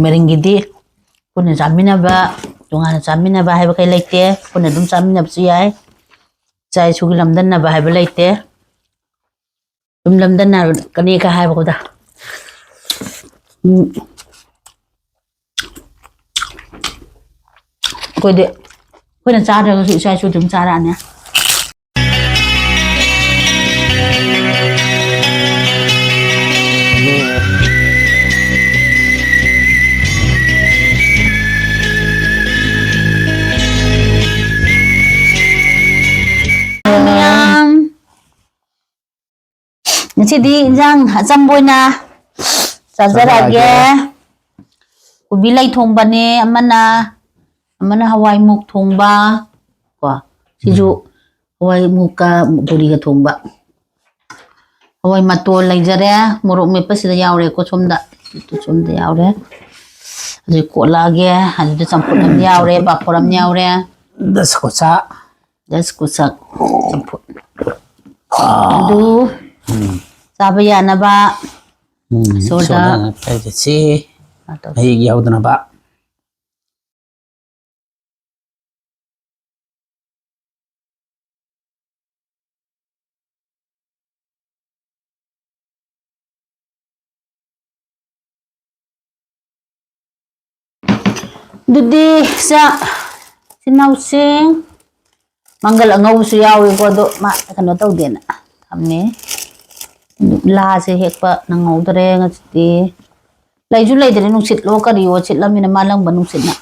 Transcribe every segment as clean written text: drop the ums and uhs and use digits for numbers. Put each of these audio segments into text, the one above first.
ꯃꯦꯔꯤꯡꯒꯤꯗꯤ ꯄꯨꯟꯅ ꯆꯥꯃꯤꯟꯅꯕ ꯇꯣꯉꯥꯟꯅ ꯆꯥꯃꯤꯟꯅꯕ ꯍꯥꯏꯕ ꯀꯩ ꯂꯩꯇꯦ ꯄꯨꯟꯅ ꯑꯗꯨꯝ ꯆꯥꯃꯤꯟꯅꯕꯁꯨ ꯌꯥꯏ ꯏꯆꯥ ꯏꯁꯨꯒꯤ ꯂꯝꯗꯟꯅꯕ ꯍꯥꯏꯕ ꯂꯩꯇꯦ ꯑꯗꯨꯝ ꯂꯝꯗꯟꯅꯀꯅꯤꯒ ꯍꯥꯏꯕꯀꯣꯗ ꯑꯩꯈꯣꯏꯅ ꯆꯥꯗ꯭ꯔꯒꯁꯨ ꯏꯆꯥ ꯏꯁꯨ ꯑꯗꯨꯝ ꯆꯥꯔꯛꯑꯅꯤ ꯉꯁꯤꯗꯤ ꯏꯟꯖꯥꯡ ꯑꯆꯝꯕ ꯑꯣꯏꯅ ꯆꯥꯖꯔꯛꯑꯒꯦ ꯀꯣꯕꯤ ꯂꯩ ꯊꯣꯡꯕꯅꯦ ꯑꯃꯅ ꯍꯋꯥꯏꯃꯨꯛ ꯊꯣꯡꯕ ꯀꯣ ꯁꯤꯁꯨ ꯍꯋꯥꯏꯃꯨꯛꯀ ꯕꯣꯔꯤꯒ ꯊꯣꯡꯕ ꯍꯋꯥꯏ ꯃꯇꯣꯟ ꯂꯩꯖꯔꯦ ꯃꯣꯔꯣꯛ ꯃꯦꯠꯄꯁꯤꯗ ꯌꯥꯎꯔꯦꯀꯣ ꯁꯣꯝꯗ ꯌꯥꯎꯔꯦ ꯑꯗꯨ ꯀꯣꯠꯂꯛꯑꯒꯦ ꯑꯗꯨꯗ ꯆꯝꯐꯨꯠ ꯑꯃ ꯌꯥꯎꯔꯦ ꯄꯥꯐꯣꯔ ꯑꯃ ꯌꯥꯎꯔꯦ ꯗꯁꯀꯨꯁꯥ ꯆꯝꯐꯨꯠ ꯑꯗꯨ ꯆꯥꯕ ꯌꯥꯅꯕ ꯁꯣꯗꯥ ꯄꯥꯏꯖꯁꯤ ꯃꯍꯤꯛ ꯌꯥꯎꯗꯅꯕ ꯑꯗꯨꯗꯤ ꯏꯆꯤꯟꯅꯥꯎꯁꯤꯡ ꯃꯪꯒꯜ ꯑꯉꯧꯕꯁꯨ ꯌꯥꯎꯋꯦꯀꯣ ꯑꯗꯣ ꯀꯩꯅꯣ ꯇꯧꯗꯦꯅ ꯊꯝꯃꯦ ꯂꯥꯁꯦ ꯍꯦꯛꯄ ꯅꯪꯍꯧꯗ꯭ꯔꯦ ꯉꯁꯤꯗꯤ ꯂꯩꯁꯨ ꯂꯩꯇ꯭ꯔꯦ ꯅꯨꯡꯁꯤꯠꯂꯣ ꯀꯔꯤꯌꯣ ꯁꯤꯠꯂꯝꯃꯤꯅ ꯃꯥꯂꯪꯕ ꯅꯨꯡꯁꯤꯠꯅ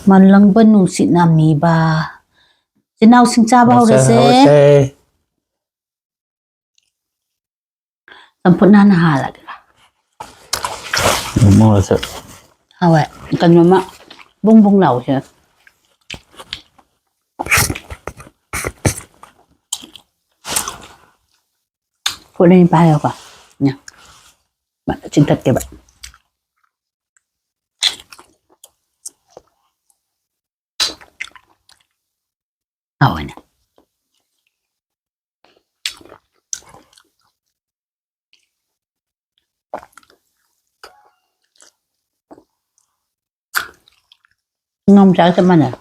ꯃꯥꯂꯪꯕ ꯅꯨꯡꯁꯤꯠꯅ ꯃꯤꯕ ꯏꯆꯤꯟꯅꯥꯎꯁꯤꯡ ꯆꯥꯕ ꯍꯧꯔꯁꯦ ꯆꯝꯐꯨꯠ ꯍꯥꯟꯅ ꯍꯥꯜꯂꯒꯦ ꯍꯋꯥꯏ ꯀꯩꯅꯣꯃ ꯕꯨꯡ ꯕꯨꯡ ꯂꯥꯎꯁꯦ ꯈꯨꯠꯅꯤ ꯄꯥꯏꯌꯣꯀꯣ ꯆꯤꯡꯊꯠꯀꯦꯕ ꯍꯋꯥꯏꯅꯦ ngông trái cho mình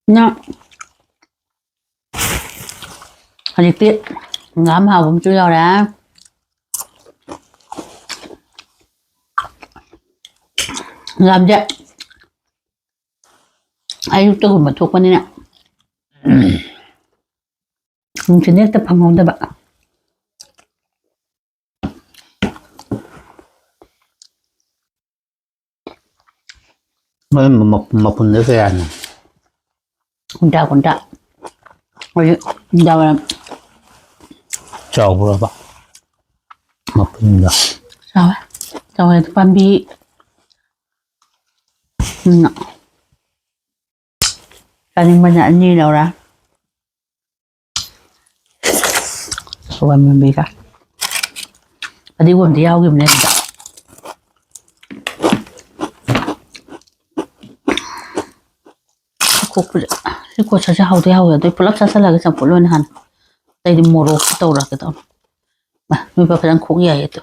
nó hꯧꯖꯤꯛꯇꯤ ꯉꯥꯝ ꯍꯥꯎꯕ ꯑꯃꯁꯨ ꯌꯥꯎꯔꯦ ꯉꯥꯝꯁꯦ ꯑꯌꯨꯛꯇꯒꯨꯝꯕ ꯊꯣꯛꯄꯅꯤꯅ ꯅꯨꯡꯊꯤꯟ ꯍꯦꯛꯇ ꯐꯪꯍꯧꯗꯕ ꯃꯄꯨꯟꯗ ꯀꯌꯥꯅꯣ ꯀꯨꯟꯊ꯭ꯔꯥ ꯍꯧꯖꯤꯛ ꯅꯨꯡꯗꯥꯡꯋꯥꯏꯔꯝ ꯆꯥꯎꯕ꯭ꯔꯕ ꯃꯄꯨꯟꯗ ꯆꯥꯎꯋꯦ ꯄꯥꯝꯕꯤ ꯆꯥꯅꯤꯡꯕꯅ 2 ꯂꯧꯔꯦ ꯍꯋꯥꯏ ꯃꯨꯕꯤꯒ ꯐꯗꯤꯒꯣꯝꯗꯤ ꯌꯥꯎꯈꯤꯕꯅꯦ ꯑꯗꯨꯗ ꯁꯤ ꯀꯣꯠꯁꯦ ꯍꯥꯎꯗꯤ ꯍꯥꯎꯋꯦ ꯑꯗꯨ ꯄꯨꯂꯞ ꯆꯥꯁꯤꯜꯂꯒ ꯆꯝꯐꯨꯠ ꯑꯣꯏꯅ ꯍꯥꯟꯅ ꯑꯇꯩꯗꯤ ꯃꯣꯔꯣꯛ ꯇꯧꯔꯒꯦ ꯇꯧꯅꯤ ꯅꯣꯏꯕ ꯐꯖꯅ ꯈꯣꯛ ꯌꯥꯏꯌꯦ ꯑꯗꯨ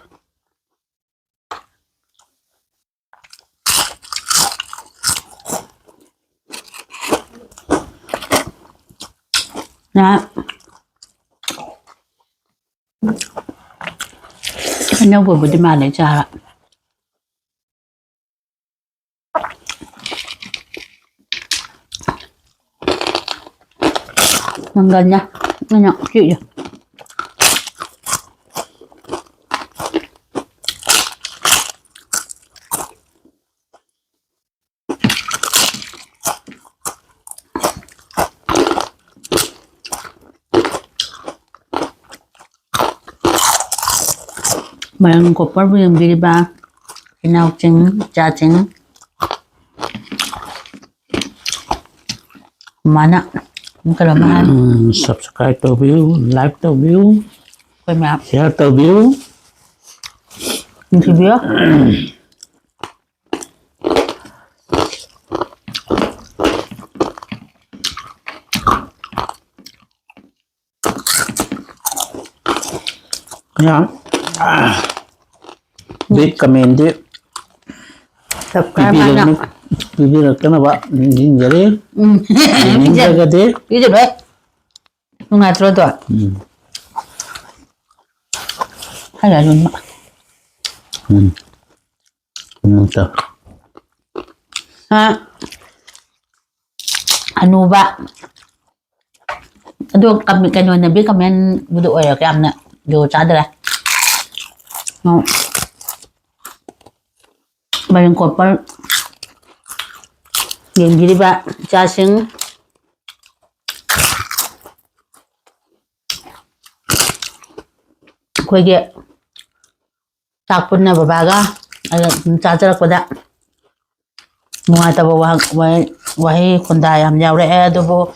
ꯑꯅꯧꯕꯕꯨꯗꯤ ꯃꯥꯜꯂꯦ ꯆꯥꯔ ꯃꯪꯒꯜꯅ ꯑꯩꯅ ꯆꯤꯛꯏ ꯃꯔꯪ ꯀꯣꯄꯔꯕꯨ ꯌꯦꯡꯕꯤꯔꯤꯕ ꯏꯅꯥꯎꯁꯤꯡ ꯏꯆꯥꯁꯤꯡ ꯃꯥꯅ ꯀꯔꯝꯕ subscribe ꯇꯧꯕꯤꯌꯨ like ꯇꯧꯕꯤꯌꯨ ꯑꯩꯈꯣꯏ ꯃꯌꯥꯝ share ꯇꯧꯕꯤꯌꯨ ꯅꯨꯡꯁꯤꯕꯤꯌꯨ Yeah. Big comment subscribe mana Pibirak kenapa? Jadi ini jaga deh. Itu baik nggak terus tuh ada lima Entah. Anu ba Aduh kami kanyon nabi kami budu oya kaya amna do chadra no bayan kopal yang giri ba chasing koige takpun na babaga ala chadra koda mga tabo wahi kunda yam yawre adobo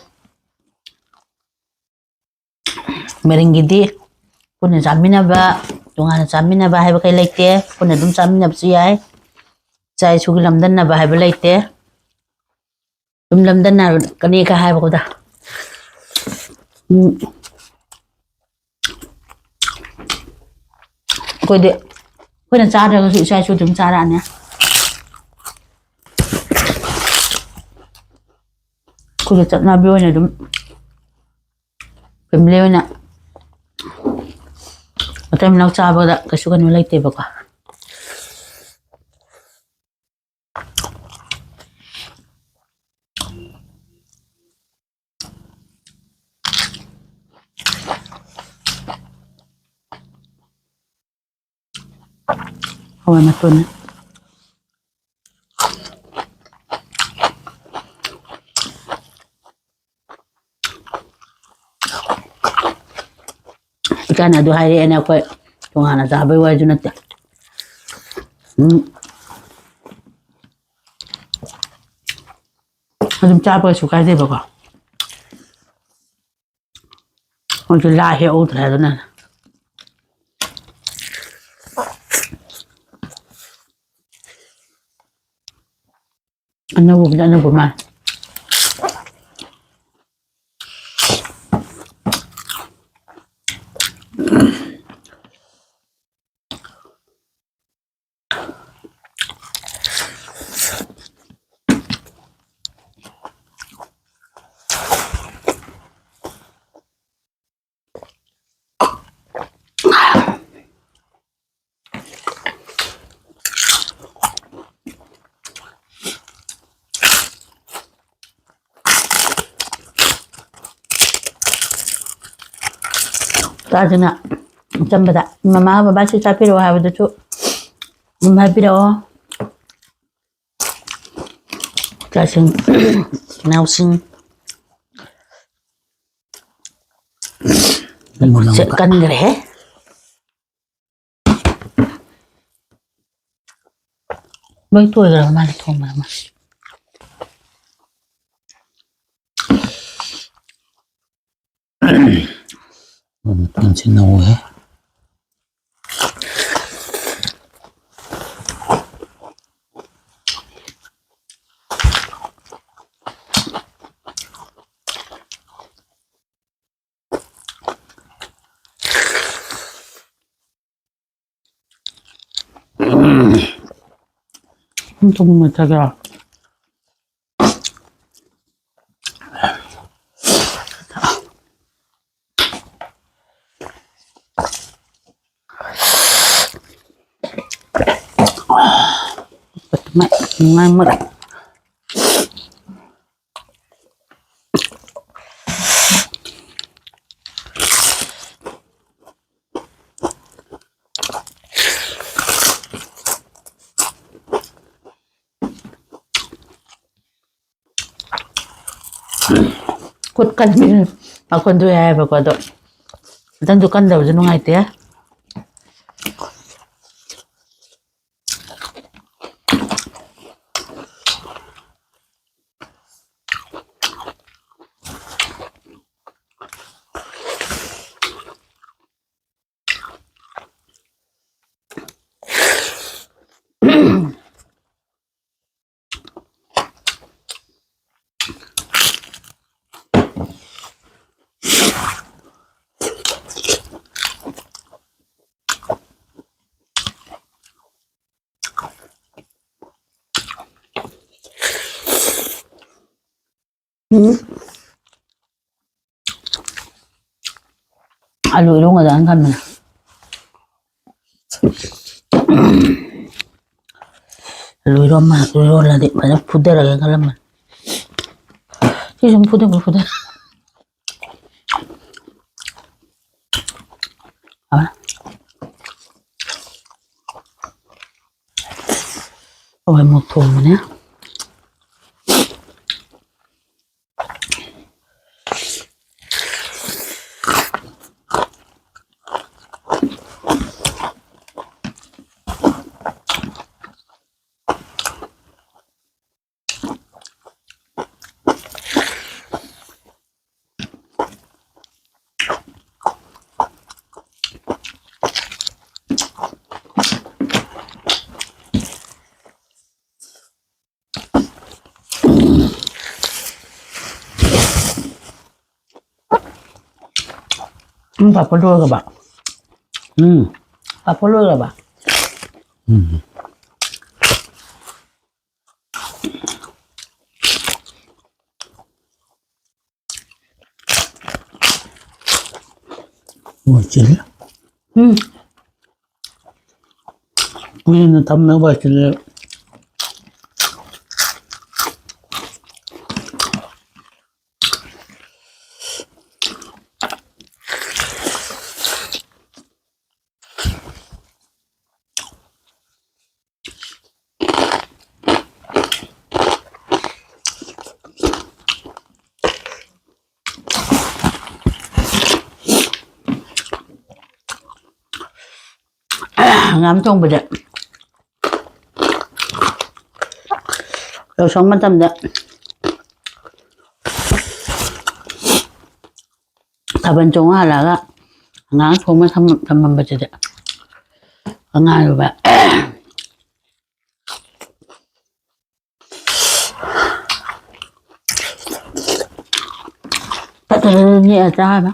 merenggidi punya samina ba tunga samina ba hai ba kai laite punya dum samina bsi ai chai sugi lamdan na ba hai ba laite dum lamdan na kani ka hai ba ko da ko de punya cha da su chai su dum cha ra nya ko de chat na bi oi na dum pem leo na Matay mo sa ba da kasukan wala ite ba ka. Hawa matun. Ikan adu hari ini aku tunga na sabi wa junat ya. Adum chapa suka de ba ka. Onto lahi outra na. Ano bu man. Tadi nak macam benda mama baba si tapi roh ada tu mama piro kasing nausing sekan gere baik tu aja mana tu mama Ang sinaw eh. Untuk mataga. Ngai mất cút canh mà con tôi ai và có độ đang tôi canh đầu cho nó ngay tía Alui luôn rồi đó anh thân mình alui rồi là đi mà nó phun ra cái cái lắm chứ không phun ra à rồi một thùng mà nhé Papaluin ka ba? Papaluin ka ba? Ủa chín nguyên là thăm nó vào chín là Ngắm trông bây giờ rồi sống mất tâm đấy thà bên trong là cái ngắm trông mất tâm bây giờ đấy ngay rồi bạn tại sao nhẹ ra mà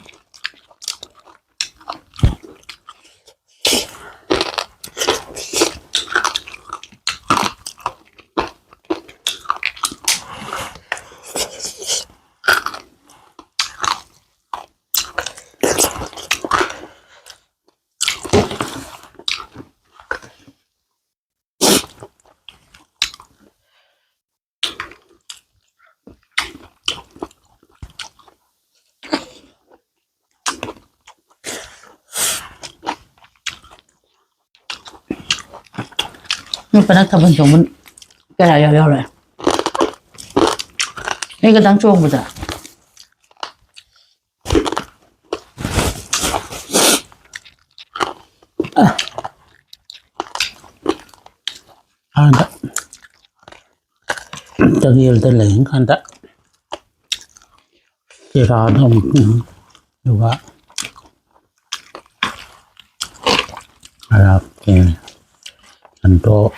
นี่เป็นนักทำบัญชีมันแกอะไรยาวๆเลยนี่ก็ตั้งช่วงไปจ้ะAnda tagil talang kanta kiradong juga harap untuk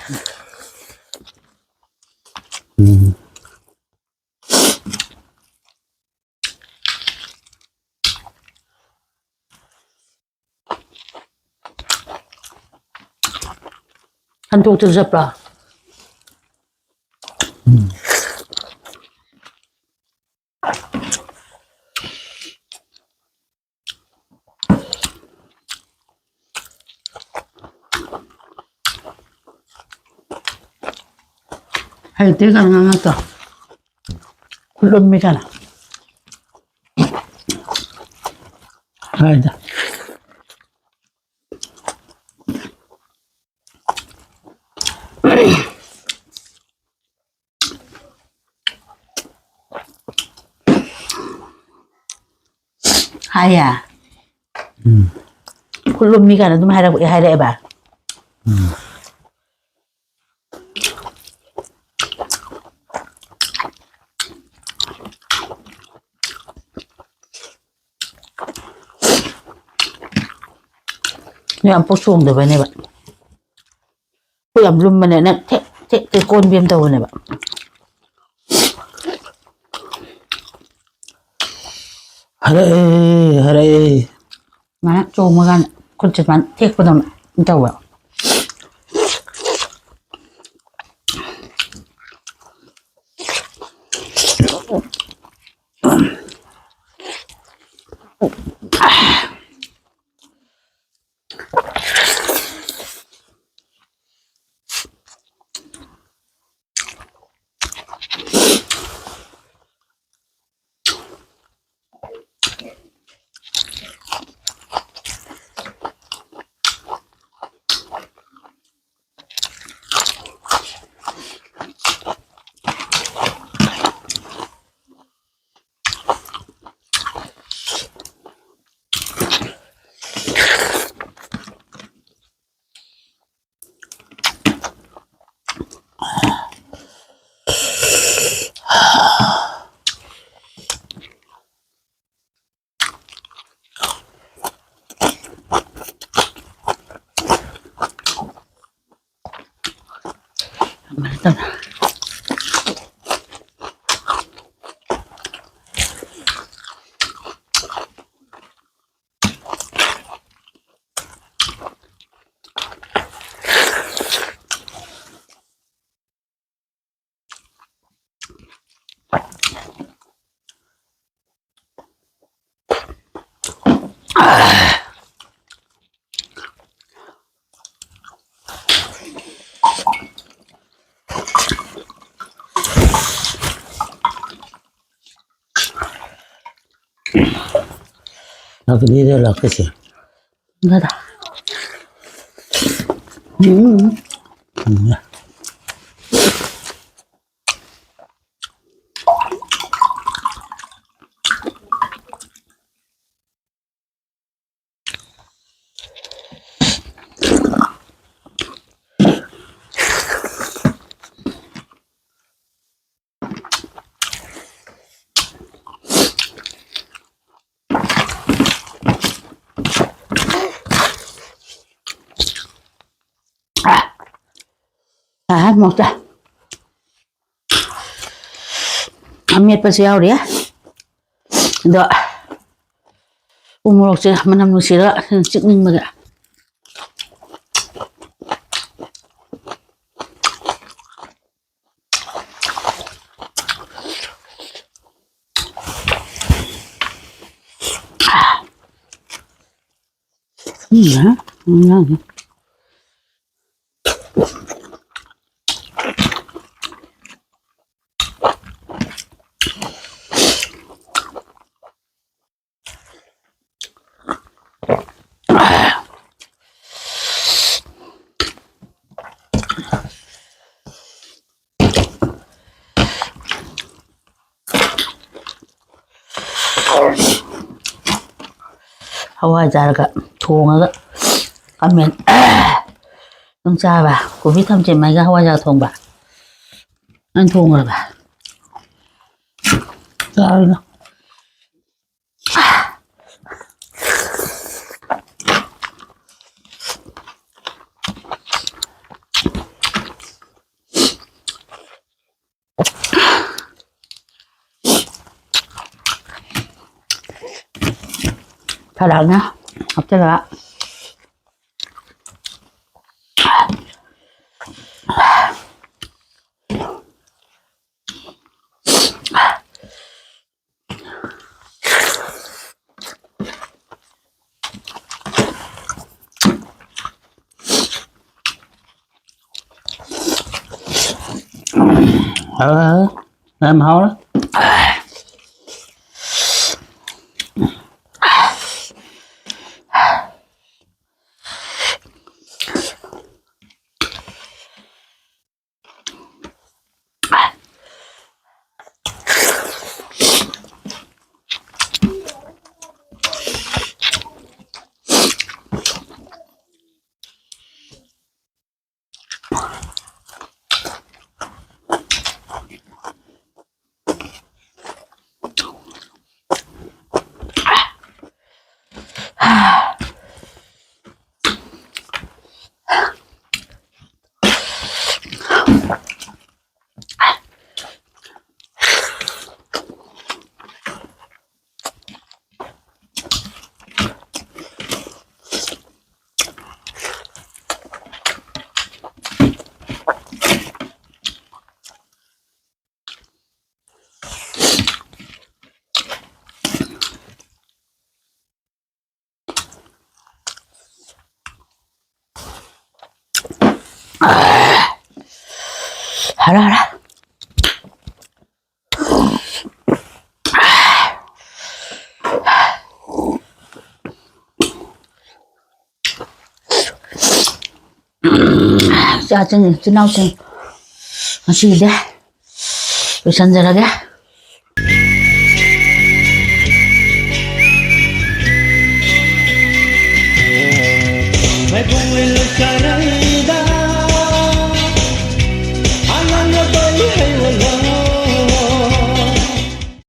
hantu tersebut hay tiếc ăn ngon lắm luôn mấy cái nào hai dah hay à luôn mấy cái nào tôi hay đấy bàนี่อันพวกช่วงเดี๋ยวไปเนี่ยแบบพวกอันรุมมันเนี่ยเทโกนเบียมตัวเนี่ยแบบhari มาโจมกันคนจัดมันเทกไปตรงนั้นเจ้าแบบ Aku dia lah kesih. Enggak dah. Ya. 먹자. Amit pasiyaw dia. Do. Umurok siya manam no sira sikning maga. Hawaajaarga thongaga kamen nung cha ba Kobi tham chen mai ga hawaajaar thong ba an thong ra ba Salah. Thật đặc nhá, học cho là Em hao đó. 알아. 짜증이 지나오지. 맛이 돼. 왜 잔잔하게? मैं घूम लुचारा